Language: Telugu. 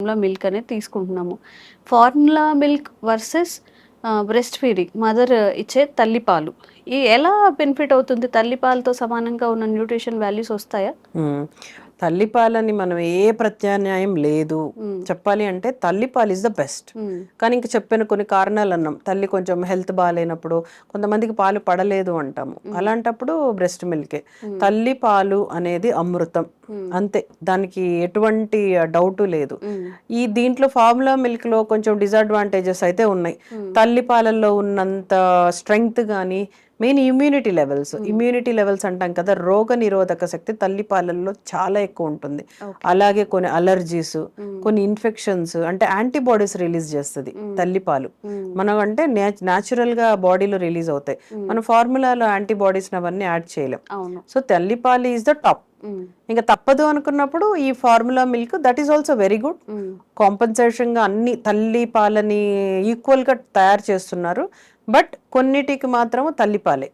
ఫార్ములా మిల్క్ అనేది తీసుకుంటున్నాము. Formula milk versus breast feeding mother ఇచ్చే తల్లిపాలు ఎలా బెనిఫిట్ అవుతుంది? తల్లిపాలతో సమానంగా ఉన్న న్యూట్రిషన్ వాల్యూస్ వస్తాయా? తల్లిపాలని మనం ఏ ప్రత్యామ్నాయం లేదు. చెప్పాలి అంటే తల్లిపాలు ఇస్ ద బెస్ట్. కానీ ఇంక చెప్పిన కొన్ని కారణాలు అన్నాం. తల్లి కొంచెం హెల్త్ బాగాలేనప్పుడు, కొంతమందికి పాలు పడలేదు అంటాము. అలాంటప్పుడు బ్రెస్ట్ మిల్కే. తల్లి పాలు అనేది అమృతం, అంతే, దానికి ఎటువంటి డౌట్ లేదు. ఈ దీంట్లో ఫార్ములా మిల్క్ లో కొంచెం డిసడ్వాంటేజెస్ అయితే ఉన్నాయి. తల్లి పాలల్లో ఉన్నంత స్ట్రెంగ్త్ కానీ, మెయిన్ ఇమ్యూనిటీ లెవెల్స్ అంటాం కదా, రోగ నిరోధక శక్తి తల్లి పాలల్లో చాలా ఎక్కువ ఉంటుంది. అలాగే కొన్ని అలర్జీస్, కొన్ని ఇన్ఫెక్షన్స్, అంటే యాంటీబాడీస్ రిలీజ్ చేస్తుంది తల్లిపాలు. మనం అంటే న్యాచురల్ గా బాడీలో రిలీజ్ అవుతాయి. మన ఫార్ములాలో యాంటీబాడీస్ అవన్నీ యాడ్ చేయలేం. సో తల్లిపాలు ఈజ్ ద టాప్. ఇంకా తప్పదు అనుకున్నప్పుడు ఈ formula milk, that is also very good. Compensation గా అన్ని తల్లి పాలని ఈక్వల్ గా తయారు చేస్తున్నారు. బట్ కొన్నిటికి మాత్రం తల్లిపాలే.